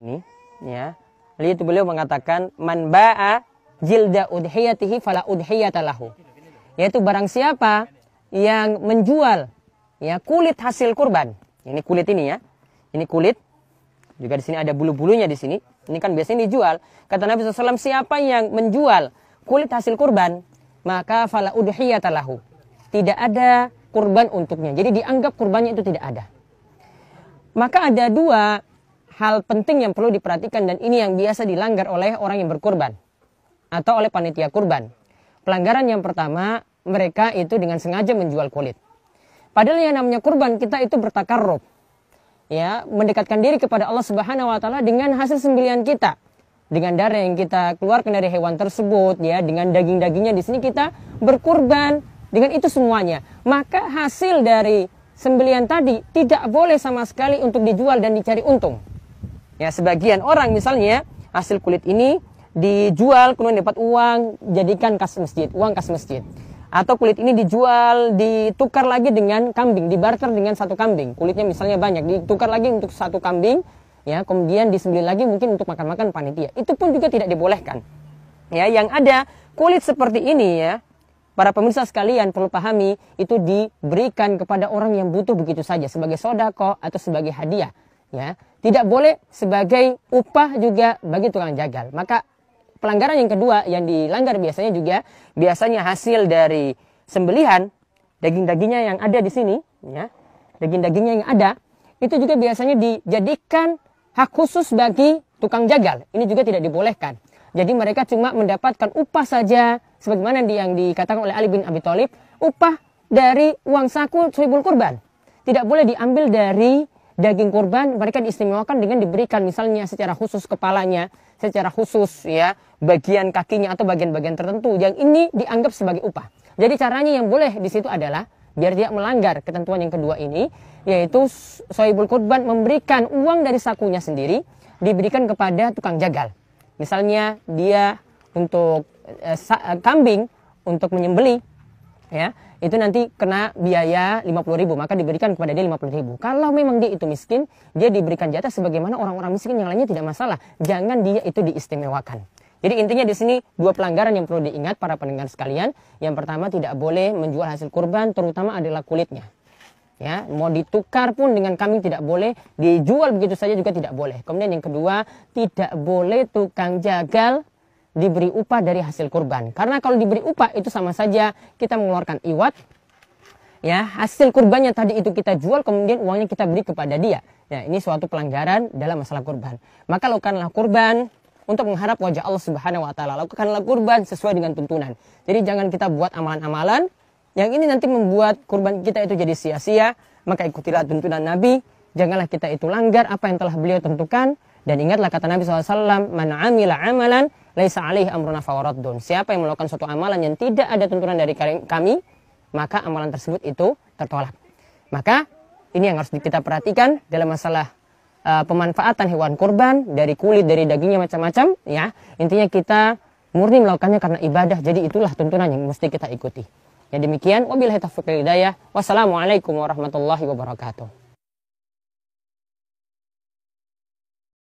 Ini ya. Lalu itu beliau mengatakan man ba'a jilda udhiyatihi fala udhiyata lahu. Yaitu barang siapa yang menjual ya kulit hasil kurban. Ini kulit ini ya. Ini kulit. Juga di sini ada bulu-bulunya di sini. Ini kan biasanya dijual. Kata Nabi SAW, siapa yang menjual kulit hasil kurban, maka fala udhiyata lahu. Tidak ada kurban untuknya. Jadi dianggap kurbannya itu tidak ada. Maka ada dua hal penting yang perlu diperhatikan, dan ini yang biasa dilanggar oleh orang yang berkurban atau oleh panitia kurban. Pelanggaran yang pertama, mereka itu dengan sengaja menjual kulit. Padahal yang namanya kurban kita itu bertakarrub, ya, mendekatkan diri kepada Allah Subhanahu wa taala dengan hasil sembelihan kita. Dengan darah yang kita keluarkan dari hewan tersebut, ya, dengan daging-dagingnya di sini kita berkurban, dengan itu semuanya. Maka hasil dari sembelihan tadi tidak boleh sama sekali untuk dijual dan dicari untung. Ya, sebagian orang misalnya hasil kulit ini dijual kemudian dapat uang, jadikan kas masjid, uang kas masjid. Atau kulit ini dijual, ditukar lagi dengan kambing, dibarter dengan satu kambing. Kulitnya misalnya banyak, ditukar lagi untuk satu kambing, ya, kemudian disembelih lagi mungkin untuk makan-makan panitia. Itu pun juga tidak dibolehkan. Ya, yang ada kulit seperti ini, ya, para pemirsa sekalian perlu pahami, itu diberikan kepada orang yang butuh begitu saja sebagai sodako atau sebagai hadiah. Ya, tidak boleh sebagai upah juga bagi tukang jagal. Maka pelanggaran yang kedua yang dilanggar biasanya hasil dari sembelihan, daging-dagingnya yang ada di sini, ya, daging-dagingnya yang ada itu juga biasanya dijadikan hak khusus bagi tukang jagal. Ini juga tidak dibolehkan. Jadi mereka cuma mendapatkan upah saja, sebagaimana yang dikatakan oleh Ali bin Abi Thalib, upah dari uang saku suhibul kurban. Tidak boleh diambil dari daging kurban, mereka diistimewakan dengan diberikan misalnya secara khusus kepalanya, secara khusus, ya, bagian kakinya atau bagian-bagian tertentu yang ini dianggap sebagai upah. Jadi caranya yang boleh di situ adalah biar tidak melanggar ketentuan yang kedua ini, yaitu shahibul kurban memberikan uang dari sakunya sendiri diberikan kepada tukang jagal. Misalnya dia untuk kambing untuk menyembelih, ya, itu nanti kena biaya 50.000, maka diberikan kepada dia 50.000. Kalau memang dia itu miskin, dia diberikan jatah sebagaimana orang-orang miskin yang lainnya, tidak masalah. Jangan dia itu diistimewakan. Jadi intinya di sini dua pelanggaran yang perlu diingat para pendengar sekalian. Yang pertama, tidak boleh menjual hasil kurban, terutama adalah kulitnya. Ya, mau ditukar pun dengan kambing tidak boleh, dijual begitu saja juga tidak boleh. Kemudian yang kedua, tidak boleh tukang jagal diberi upah dari hasil kurban. Karena kalau diberi upah itu sama saja kita mengeluarkan iwat. Ya, hasil kurbannya tadi itu kita jual, kemudian uangnya kita beri kepada dia. Ya, ini suatu pelanggaran dalam masalah kurban. Maka lakukanlah kurban untuk mengharap wajah Allah Subhanahu wa taala. Lakukanlah kurban sesuai dengan tuntunan. Jadi jangan kita buat amalan-amalan yang ini nanti membuat kurban kita itu jadi sia-sia. Maka ikutilah tuntunan Nabi. Janganlah kita itu langgar apa yang telah beliau tentukan. Dan ingatlah kata Nabi SAW, man amila amalan laisa alaihi amruna fawaraddun. Siapa yang melakukan suatu amalan yang tidak ada tuntunan dari kami, maka amalan tersebut itu tertolak. Maka ini yang harus kita perhatikan dalam masalah pemanfaatan hewan kurban, dari kulit, dari dagingnya macam-macam, ya. Intinya kita murni melakukannya karena ibadah. Jadi itulah tuntunan yang mesti kita ikuti. Ya, demikian, wabillahi taufiq wal hidayah. Wassalamualaikum warahmatullahi wabarakatuh.